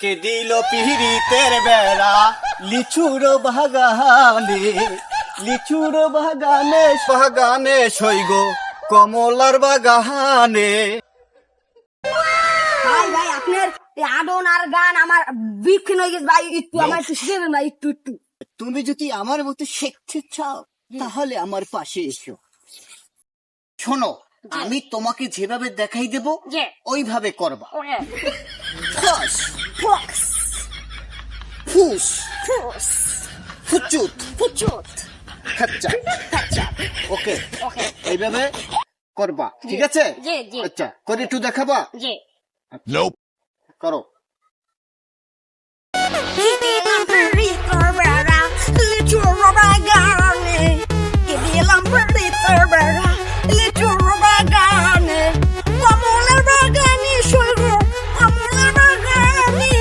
কে দিল পিহিরিতের বেড়া লিচুর বাগানে, লিচুর বাগানে বাগানে সইগ কমলার বাগানে। ভাই ভাই আপনার এই আদন আর গান আমার বিক্ষণ হয়ে গেছে ভাই, একটু আমার একটু শিখে দেন ভাই, একটু একটু। তুমি যদি আমার মতো শিখতে চাও তাহলে আমার পাশে এসো। শোনো, আমি তোমাকে যেভাবে দেখাই দেব জি। ওইভাবে করবা। ওকে। ফস, ফক্স, ফুস, ফুস, ফুচুত, ফুচুত, খাচ্চা। কাচ্চা। ওকে, ওকে। এইভাবে করবা, ঠিক আছে? জি, জি। আচ্ছা, করে একটু দেখাবা? জি। করো। Dibilang perito bara, lituro bagane. Dibilang perito bara, lituro bagane. Kamular bagani, sugar, kamular bagani.